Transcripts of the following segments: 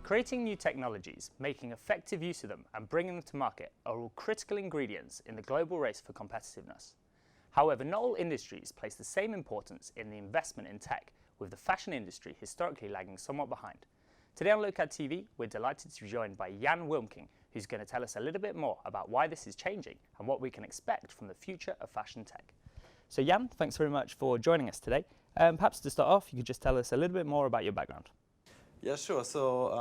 Creating new technologies, making effective use of them and bringing them to market are all critical ingredients in the global race for competitiveness. However, not all industries place the same importance in the investment in tech, with the fashion industry historically lagging somewhat behind. Today on LokadTV, we're delighted to be joined by Jan Wilmking, who's going to tell us a little bit more about why this is changing and what we can expect from the future of fashion tech. So Jan, thanks very much for joining us today. Perhaps to start off, you could just tell us a little bit more about your background. Yeah, sure. So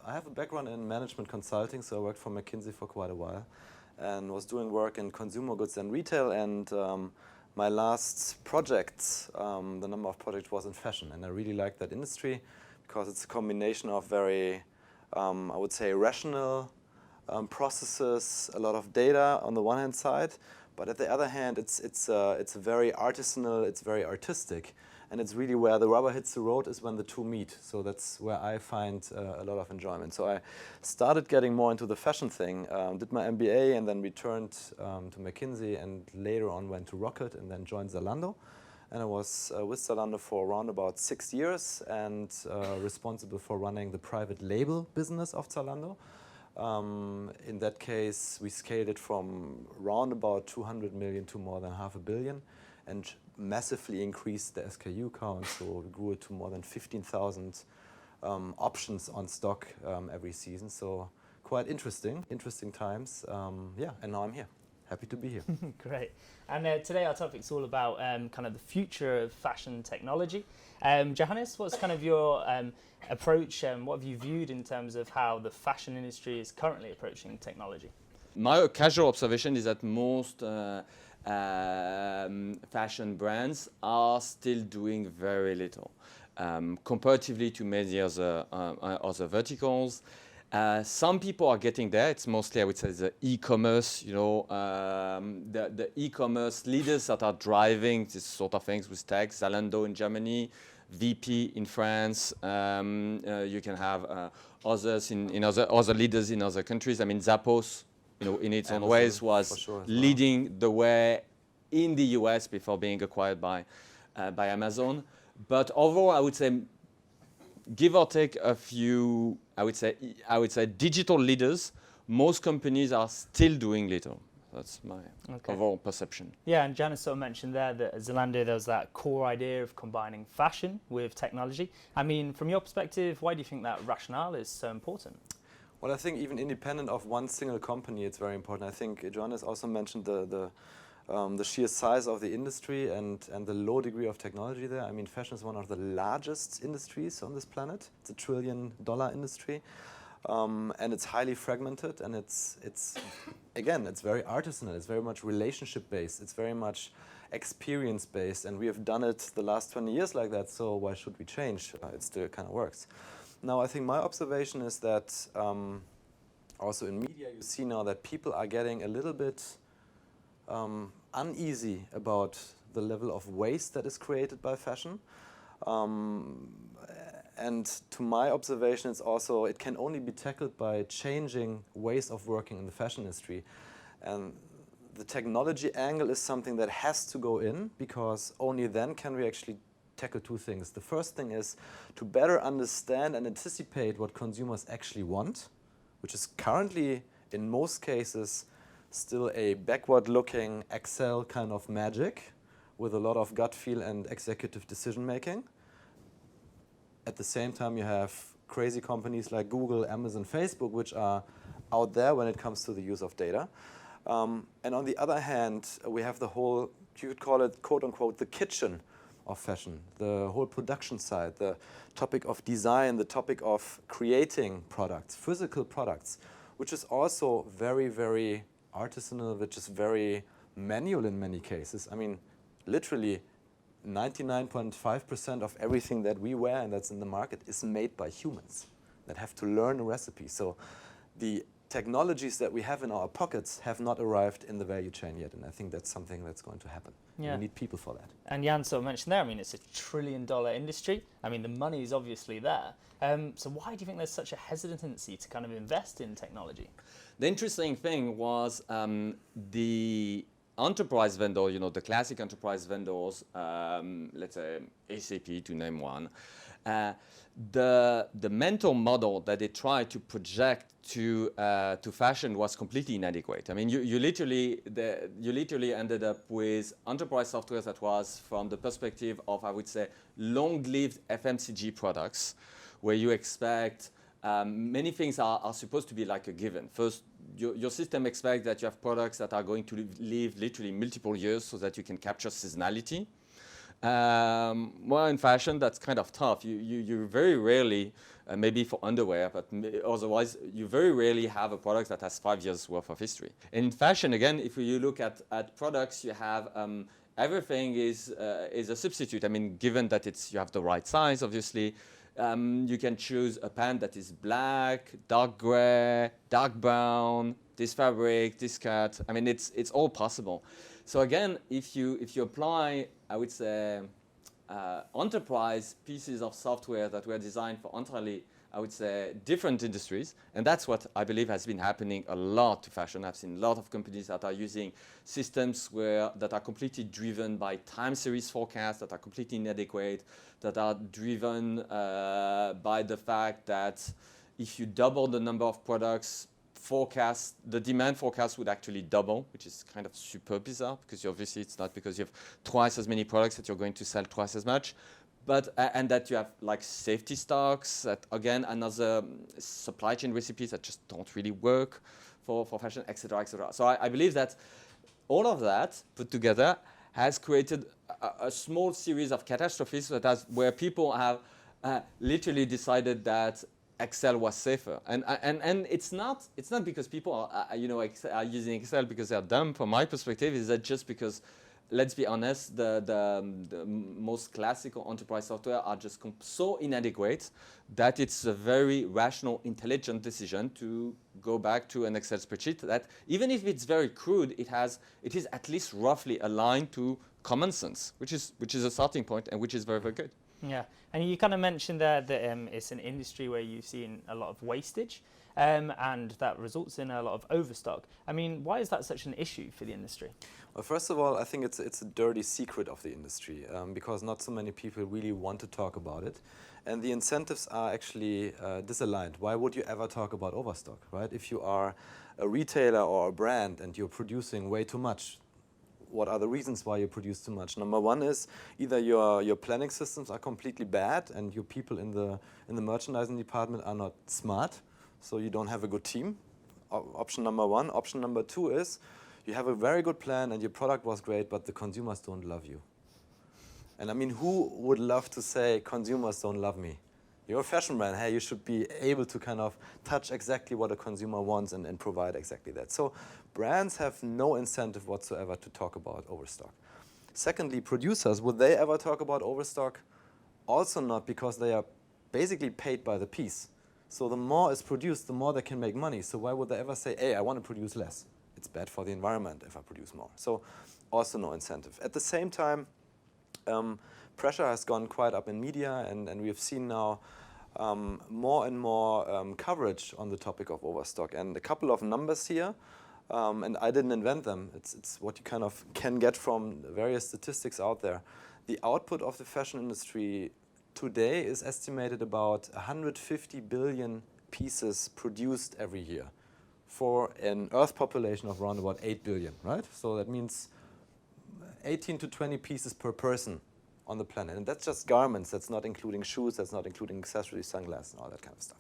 I have a background in management consulting, so I worked for McKinsey for quite a while and was doing work in consumer goods and retail, and my last project, the number of projects was in fashion, and I really liked that industry because it's a combination of very, I would say, rational processes, a lot of data on the one hand side, but at the other hand, it's very artisanal, it's very artistic. And it's really where the rubber hits the road is when the two meet. So that's where I find a lot of enjoyment. So I started getting more into the fashion thing, did my MBA and then returned to McKinsey and later on went to Lokad and then joined Zalando. And I was with Zalando for around about 6 years and responsible for running the private label business of Zalando. In that case, we scaled it from around about 200 million to more than $500 million. And massively increased the SKU count, so we grew it to more than 15,000 options on stock every season. So quite interesting times. Yeah, and now I'm here. Happy to be here. Great. And today our topic's all about kind of the future of fashion technology. Joannès, what's kind of your approach? What have you viewed in terms of how the fashion industry is currently approaching technology? My casual observation is that most fashion brands are still doing very little comparatively to many other verticals. Some people are getting there. It's mostly, I would say, the e-commerce, the e-commerce leaders that are driving this sort of things with tech. Zalando in Germany, VP in France. You can have others in other leaders in other countries. I mean, Zappos, in its own ways, was leading the way in the US before being acquired by Amazon. But overall, I would say, give or take a few, I would say digital leaders, most companies are still doing little. That's my overall perception. Yeah, and Joannès sort of mentioned there that at Zalando there was that core idea of combining fashion with technology. I mean, from your perspective, why do you think that rationale is so important? Well, I think even independent of one single company, it's very important. I think Joannès also mentioned the sheer size of the industry and the low degree of technology there. I mean, fashion is one of the largest industries on this planet. It's $1 trillion industry, and it's highly fragmented. And it's again, it's very artisanal. It's very much relationship based. It's very much experience based. And we have done it the last 20 years like that. So why should we change? It still kind of works. Now, I think my observation is that also in media, you see now that people are getting a little bit uneasy about the level of waste that is created by fashion. And to my observation, it can only be tackled by changing ways of working in the fashion industry. And the technology angle is something that has to go in, because only then can we actually tackle two things. The first thing is to better understand and anticipate what consumers actually want, which is currently, in most cases, still a backward-looking Excel kind of magic with a lot of gut feel and executive decision-making. At the same time, you have crazy companies like Google, Amazon, Facebook, which are out there when it comes to the use of data. And on the other hand, we have the whole, you could call it, quote-unquote, the kitchen of fashion, the whole production side, the topic of design, the topic of creating products, physical products, which is also very, very artisanal, which is very manual in many cases. I mean, literally 99.5% of everything that we wear and that's in the market is made by humans that have to learn a recipe. So the technologies that we have in our pockets have not arrived in the value chain yet, and I think that's something that's going to happen. Yeah. We need people for that. And Jan sort of mentioned there, I mean, it's $1 trillion industry. I mean, the money is obviously there. So why do you think there's such a hesitancy to kind of invest in technology? The interesting thing was the enterprise vendor, the classic enterprise vendors, let's say SAP to name one, The mental model that they tried to project to fashion was completely inadequate. I mean, you literally ended up with enterprise software that was from the perspective of, I would say, long-lived FMCG products, where you expect many things are supposed to be like a given. First, your system expects that you have products that are going to live literally multiple years so that you can capture seasonality. Well, in fashion, that's kind of tough. You very rarely, maybe for underwear, but otherwise, you very rarely have a product that has 5 years worth of history. And in fashion, again, if you look at products, you have everything is a substitute. I mean, given that you have the right size, obviously, you can choose a pant that is black, dark gray, dark brown, this fabric, this cut. I mean, it's all possible. So again, if you apply, I would say, enterprise pieces of software that were designed for entirely, I would say, different industries, and that's what I believe has been happening a lot to fashion. I've seen a lot of companies that are using systems that are completely driven by time series forecasts, that are completely inadequate, that are driven by the fact that if you double the number of products, the demand forecast would actually double, which is kind of super bizarre, because obviously it's not because you have twice as many products that you're going to sell twice as much, but and that you have like safety stocks, that again another supply chain recipes that just don't really work for fashion, etc., etc. So I believe that all of that put together has created a small series of catastrophes where people have literally decided that Excel was safer, and it's not because people are using Excel because they're dumb. From my perspective, is that just because, let's be honest, the most classical enterprise software are just so inadequate that it's a very rational, intelligent decision to go back to an Excel spreadsheet that, even if it's very crude, it is at least roughly aligned to common sense, which is a starting point, and which is very, very good. Yeah, and you kind of mentioned there that it's an industry where you've seen a lot of wastage, and that results in a lot of overstock. I mean, why is that such an issue for the industry? Well, first of all, I think it's a dirty secret of the industry, because not so many people really want to talk about it. And the incentives are actually disaligned. Why would you ever talk about overstock, right? If you are a retailer or a brand and you're producing way too much, what are the reasons why you produce too much? Number one is either your planning systems are completely bad and your people in the merchandising department are not smart, so you don't have a good team. Option number one. Option number two is you have a very good plan and your product was great, but the consumers don't love you. And I mean, who would love to say consumers don't love me? You're a fashion brand. Hey, you should be able to kind of touch exactly what a consumer wants and provide exactly that. So brands have no incentive whatsoever to talk about overstock. Secondly, producers, would they ever talk about overstock? Also not, because they are basically paid by the piece. So the more is produced, the more they can make money. So why would they ever say, hey, I want to produce less? It's bad for the environment if I produce more. So also no incentive. At the same time, pressure has gone quite up in media, and we have seen now more and more coverage on the topic of overstock. And a couple of numbers here, and I didn't invent them. It's what you kind of can get from various statistics out there. The output of the fashion industry today is estimated about 150 billion pieces produced every year for an Earth population of around about 8 billion, right? So that means 18 to 20 pieces per person on the planet. And that's just garments. That's not including shoes. That's not including accessories, sunglasses, and all that kind of stuff.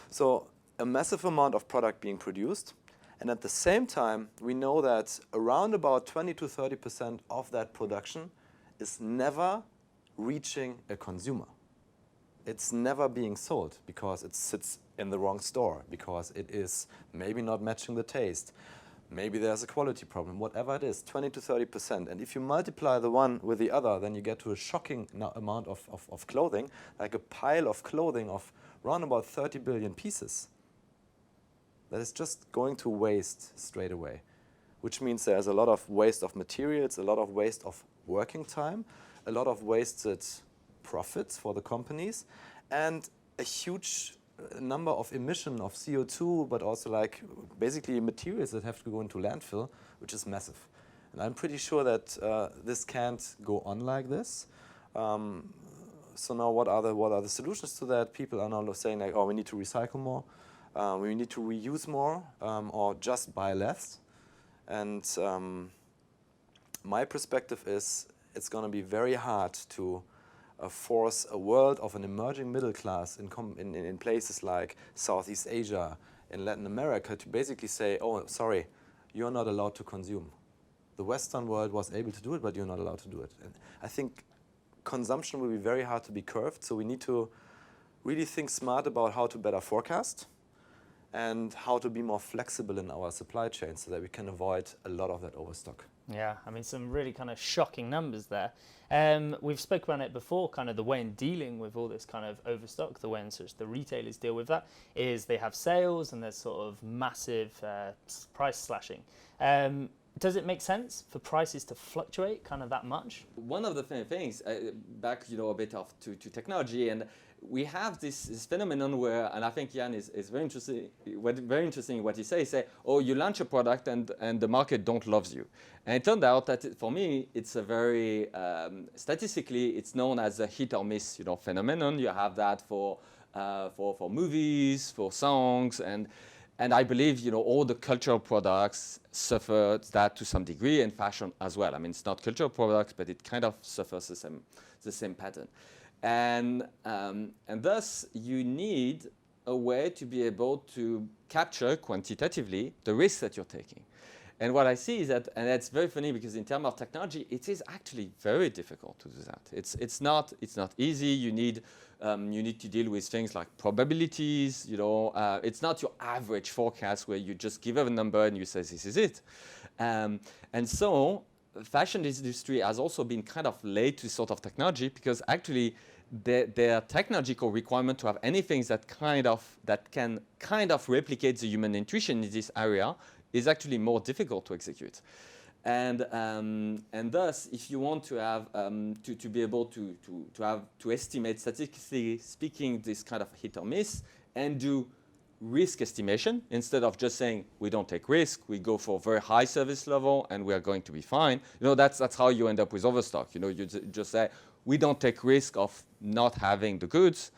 So a massive amount of product being produced. And at the same time, we know that around about 20 to 30% of that production is never reaching a consumer. It's never being sold because it sits in the wrong store, because it is maybe not matching the taste. Maybe there's a quality problem, whatever it is, 20 to 30%. And if you multiply the one with the other, then you get to a shocking amount of clothing, like a pile of clothing of around about 30 billion pieces. That is just going to waste straight away, which means there's a lot of waste of materials, a lot of waste of working time, a lot of wasted profits for the companies, and a huge number of emission of CO2, but also like basically materials that have to go into landfill, which is massive. And I'm pretty sure that this can't go on like this. So now what are the solutions to that? People are now saying like, oh, we need to recycle more, we need to reuse more, or just buy less. And my perspective is it's going to be very hard to force a world of an emerging middle class in places like Southeast Asia, in Latin America, to basically say, oh, sorry, you're not allowed to consume. The Western world was able to do it, but you're not allowed to do it. And I think consumption will be very hard to be curved, so we need to really think smart about how to better forecast and how to be more flexible in our supply chain so that we can avoid a lot of that overstock. Yeah, I mean, some really kind of shocking numbers there. We've spoken about it before, kind of the way in dealing with all this kind of overstock, the way in which the retailers deal with that is they have sales and there's sort of massive price slashing. Does it make sense for prices to fluctuate kind of that much? One of the things, back a bit to technology, and we have this phenomenon where, and I think Jan is very interesting. Very interesting in what he says. Say, oh, you launch a product and the market don't love you, and it turned out that for me it's a very statistically it's known as a hit or miss phenomenon. You have that for movies, for songs, and I believe all the cultural products suffer that to some degree, and fashion as well. I mean, it's not cultural products, but it kind of suffers the same pattern. And thus, you need a way to be able to capture quantitatively the risks that you're taking. And what I see is that, and it's very funny because in terms of technology, it is actually very difficult to do that. It's not easy. You need to deal with things like probabilities. It's not your average forecast where you just give a number and you say this is it. And so, fashion industry has also been kind of late to sort of technology because actually their technological requirement to have anything that can kind of replicate the human intuition in this area is actually more difficult to execute. And thus, if you want to have to be able to estimate, statistically speaking, this kind of hit or miss, and do risk estimation instead of just saying we don't take risk, we go for very high service level, and we are going to be fine. That's how you end up with overstock. You just say we don't take risk of not having the goods,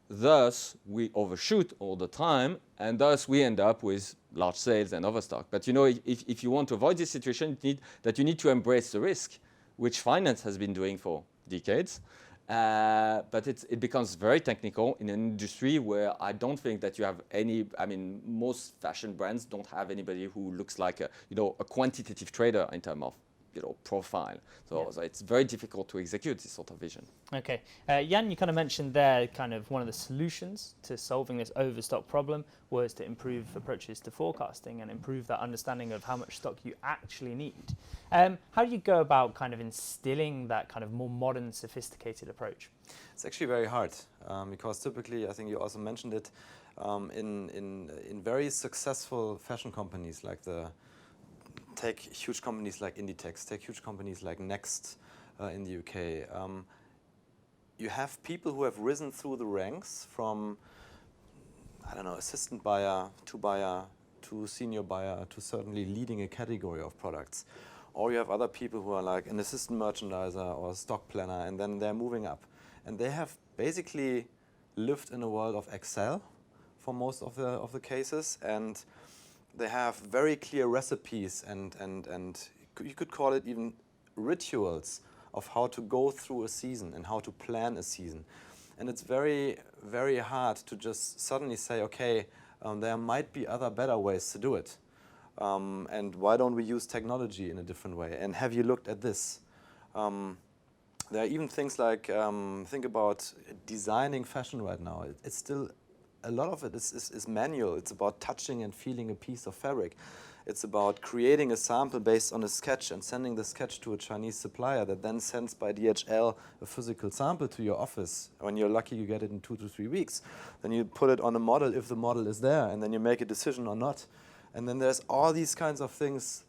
thus we overshoot all the time, and thus we end up with large sales and overstock. But if you want to avoid this situation, you need to embrace the risk, which finance has been doing for decades. But it becomes very technical in an industry where I don't think that you have any. I mean, most fashion brands don't have anybody who looks like a quantitative trader in terms of profile. So it's very difficult to execute this sort of vision. Okay, Jan, you kind of mentioned there kind of one of the solutions to solving this overstock problem was to improve approaches to forecasting and improve that understanding of how much stock you actually need. How do you go about kind of instilling that kind of more modern, sophisticated approach? It's actually very hard because typically, I think you also mentioned it, in very successful fashion companies take huge companies like Inditex, take huge companies like Next in the UK. You have people who have risen through the ranks from, assistant buyer to senior buyer to certainly leading a category of products. Or you have other people who are like an assistant merchandiser or a stock planner, and then they're moving up. And they have basically lived in a world of Excel for most of the cases, and they have very clear recipes and you could call it even rituals of how to go through a season and how to plan a season. And it's very, very hard to just suddenly say, okay, there might be other better ways to do it. And why don't we use technology in a different way? And have you looked at this? There are even things like, think about designing fashion right now. It's still, a lot of it is manual. It's about touching and feeling a piece of fabric. It's about creating a sample based on a sketch and sending the sketch to a Chinese supplier that then sends by DHL a physical sample to your office. When you're lucky, you get it in 2 to 3 weeks. Then you put it on a model if the model is there, and then you make a decision or not. And then there's all these kinds of things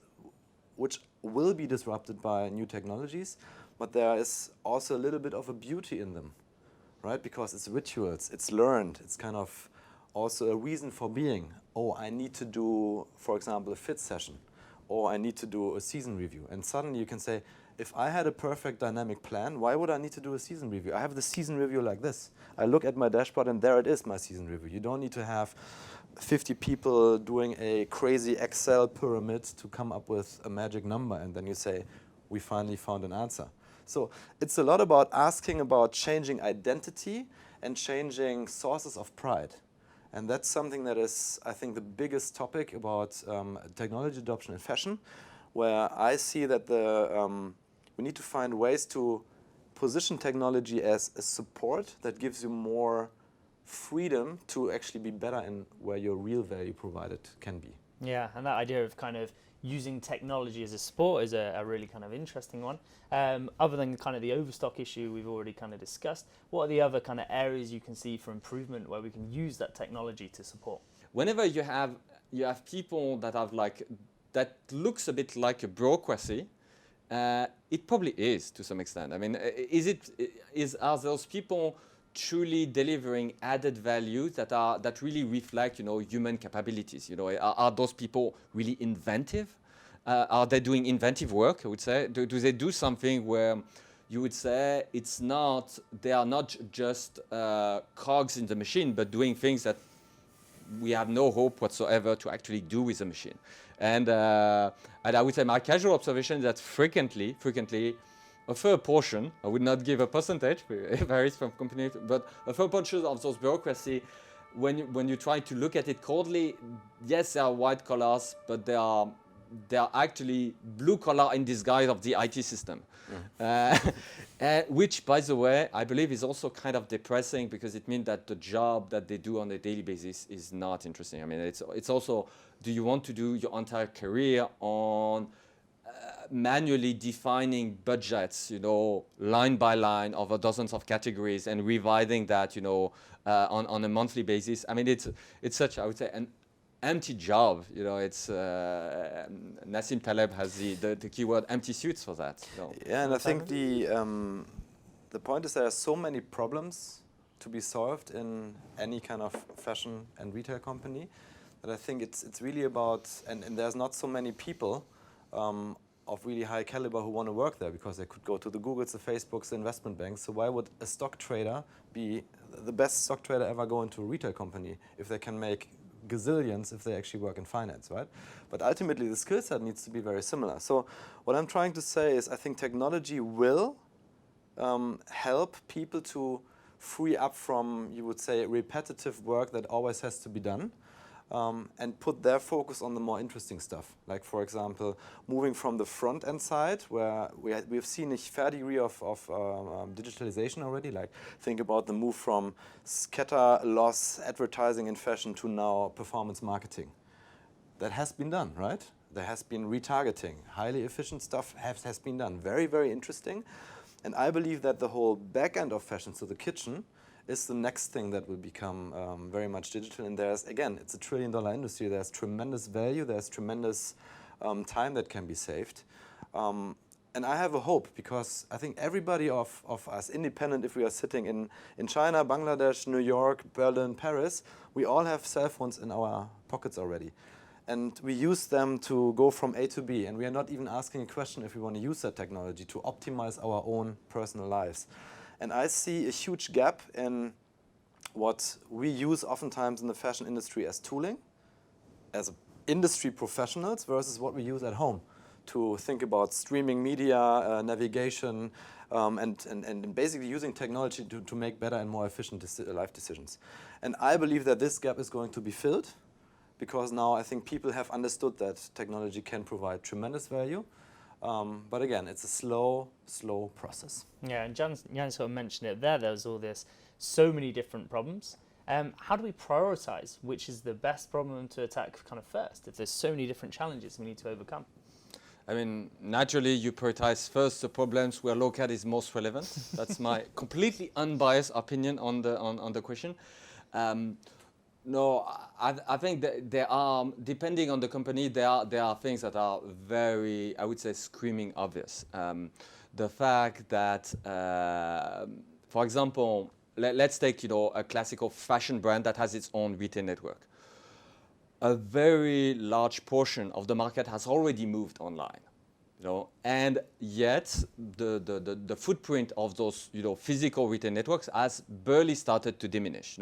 which will be disrupted by new technologies, but there is also a little bit of a beauty in them. Right? Because it's rituals, it's learned, it's kind of also a reason for being. Oh, I need to do, for example, a fit session. or I need to do a season review. And suddenly you can say, if I had a perfect dynamic plan, why would I need to do a season review? I have the season review like this. I look at my dashboard and there it is, my season review. You don't need to have 50 people doing a crazy Excel pyramid to come up with a magic number and then you say, we finally found an answer. So it's a lot about asking about changing identity and changing sources of pride. And that's something that is, I think, the biggest topic about technology adoption in fashion, where I see that we need to find ways to position technology as a support that gives you more freedom to actually be better in where your real value provided can be. Yeah, and that idea of kind of using technology as a support is a really kind of interesting one. Other than kind of the overstock issue we've already kind of discussed, what are the other kind of areas you can see for improvement where we can use that technology to support? Whenever you have people that have that looks a bit like a bureaucracy, it probably is to some extent. I mean, are those people truly delivering added value that really reflect, human capabilities? Are those people really inventive? Are they doing inventive work? I would say. Do they do something where you would say they are not just cogs in the machine, but doing things that we have no hope whatsoever to actually do with the machine? And I would say my casual observation is that frequently, a fair portion, I would not give a percentage, it varies from company, but a fair portion of those bureaucracy, when you try to look at it coldly, yes, there are white collars, but they are actually blue collar in disguise of the IT system. Which, by the way, I believe is also kind of depressing because it means that the job that they do on a daily basis is not interesting. I mean, it's also, do you want to do your entire career on manually defining budgets, line by line over dozens of categories and revising that, on a monthly basis? I mean, it's such, I would say, an empty job. It's Nassim Taleb has the keyword empty suits for that. Yeah, and I think the point is there are so many problems to be solved in any kind of fashion and retail company that I think it's really about, and there's not so many people of really high caliber who want to work there because they could go to the Googles, the Facebooks, the investment banks. So why would a stock trader be the best stock trader ever go into a retail company if they can make gazillions if they actually work in finance, right? But ultimately the skill set needs to be very similar. So what I'm trying to say is I think technology will help people to free up from, you would say, repetitive work that always has to be done. And put their focus on the more interesting stuff. Like, for example, moving from the front end side, where we've seen a fair degree of digitalization already. Like, think about the move from scatter loss advertising in fashion to now performance marketing. That has been done, right? There has been retargeting. Highly efficient stuff has been done. Very, very interesting. And I believe that the whole back end of fashion, so the kitchen, is the next thing that will become very much digital. And there's, again, it's a $1 trillion industry. There's tremendous value. There's tremendous time that can be saved. And I have a hope because I think everybody of us, independent if we are sitting in China, Bangladesh, New York, Berlin, Paris, we all have cell phones in our pockets already. And we use them to go from A to B. And we are not even asking a question if we want to use that technology to optimize our own personal lives. And I see a huge gap in what we use oftentimes in the fashion industry as tooling, as industry professionals, versus what we use at home to think about streaming media, navigation, and basically using technology to make better and more efficient life decisions. And I believe that this gap is going to be filled because now I think people have understood that technology can provide tremendous value. But again, it's a slow process. Yeah, and Jan sort of mentioned it there. There's all this, so many different problems. How do we prioritize which is the best problem to attack kind of first if there's so many different challenges we need to overcome? I mean, naturally, you prioritize first the problems where Lokad is most relevant. That's my completely unbiased opinion on the question. No, I think that there are, depending on the company, there are things that are very, I would say, screaming obvious. The fact that, for example, let's take a classical fashion brand that has its own retail network. a very large portion of the market has already moved online. And yet the footprint of those physical retail networks has barely started to diminish.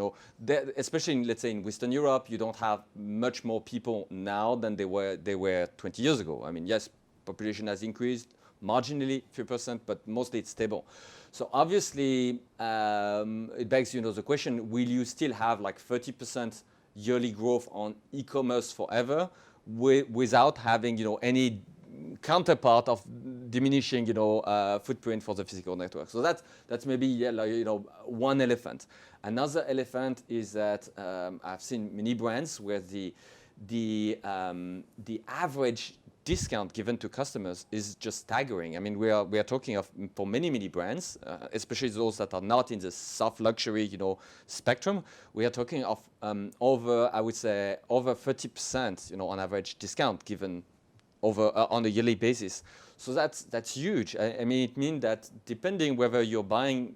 Especially in, let's say, in Western Europe, you don't have much more people now than they were 20 years ago. I mean, yes, population has increased marginally, few percent, but mostly it's stable. So obviously, it begs the question: will you still have like 30% yearly growth on e-commerce forever, without having any counterpart of diminishing footprint for the physical network? So that's maybe one elephant. Another elephant is that I've seen many brands where the average discount given to customers is just staggering. I mean, we are talking of, for many brands, especially those that are not in the soft luxury spectrum, we are talking of over 30% on average discount given over on a yearly basis. So that's huge. I mean, it means that depending whether you're buying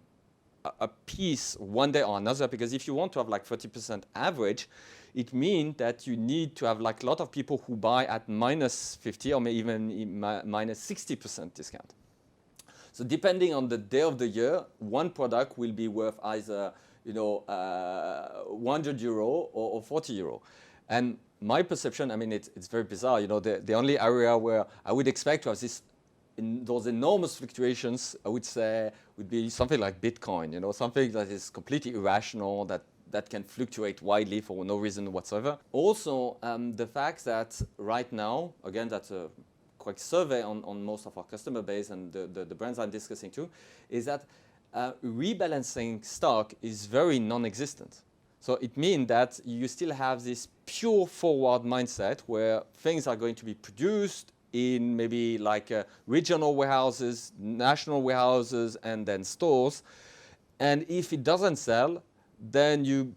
a piece one day or another, because if you want to have like 30% average, it means that you need to have like a lot of people who buy at minus 50 or maybe even minus 60% discount. So depending on the day of the year, one product will be worth either 100 euro or 40 euro. And my perception, I mean, it's very bizarre. The only area where I would expect to have those enormous fluctuations, I would say, would be something like Bitcoin. Something that is completely irrational, that can fluctuate widely for no reason whatsoever. Also, the fact that right now, again, that's a quick survey on most of our customer base and the brands I'm discussing too, is that rebalancing stock is very non-existent. So it means that you still have this pure forward mindset where things are going to be produced in maybe like regional warehouses, national warehouses, and then stores. And if it doesn't sell, then you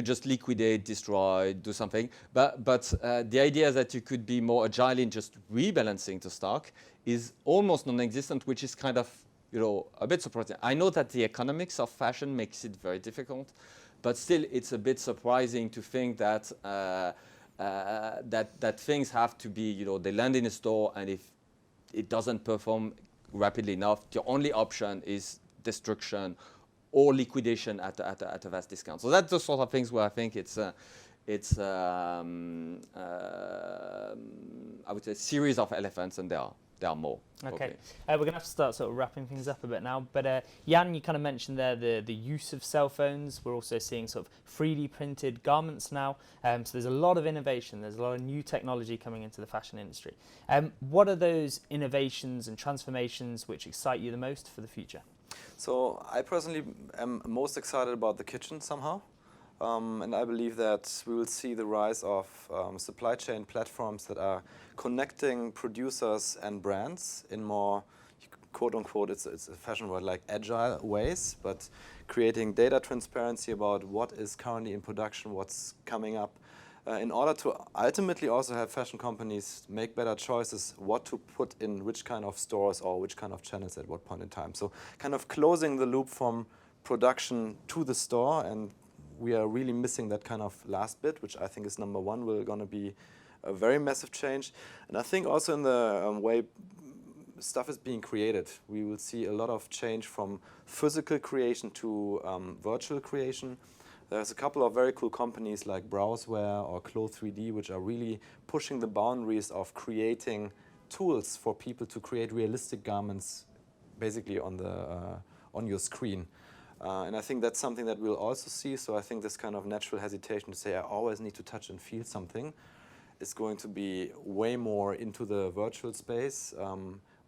just liquidate, destroy, do something. But the idea that you could be more agile in just rebalancing the stock is almost non-existent, which is kind of a bit surprising. I know that the economics of fashion makes it very difficult, but still it's a bit surprising to think that that things have to be they land in a store, and if it doesn't perform rapidly enough, the only option is destruction or liquidation at a vast discount. So that's the sort of things where I think it's I would say a series of elephants, and there are more. Okay, we're going to have to start sort of wrapping things up a bit now. But Jan, you kind of mentioned there the use of cell phones. We're also seeing sort of 3D printed garments now. So there's a lot of innovation. There's a lot of new technology coming into the fashion industry. What are those innovations and transformations which excite you the most for the future? So I personally am most excited about the kitchen somehow. And I believe that we will see the rise of supply chain platforms that are connecting producers and brands in more, quote unquote, it's a fashion word, like agile ways, but creating data transparency about what is currently in production, what's coming up, in order to ultimately also have fashion companies make better choices what to put in which kind of stores or which kind of channels at what point in time. So kind of closing the loop from production to the store, and we are really missing that kind of last bit, which I think is number one, will going to be a very massive change. And I think also in the way stuff is being created, we will see a lot of change from physical creation to virtual creation. There's a couple of very cool companies like Browseware or Clo3D, which are really pushing the boundaries of creating tools for people to create realistic garments basically on your screen. And I think that's something that we'll also see. So I think this kind of natural hesitation to say I always need to touch and feel something is going to be way more into the virtual space.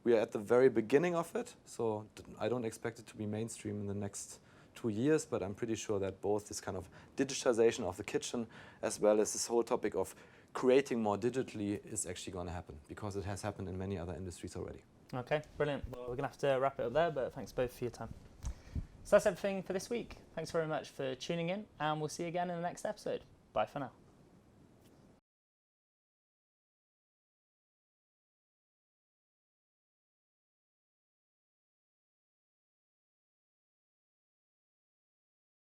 We are at the very beginning of it, so I don't expect it to be mainstream in the next 2 years, but I'm pretty sure that both this kind of digitization of the kitchen as well as this whole topic of creating more digitally is actually going to happen, because it has happened in many other industries already. Okay, brilliant. Well, we're going to have to wrap it up there, but thanks both for your time. So that's everything for this week. Thanks very much for tuning in, and we'll see you again in the next episode. Bye for now.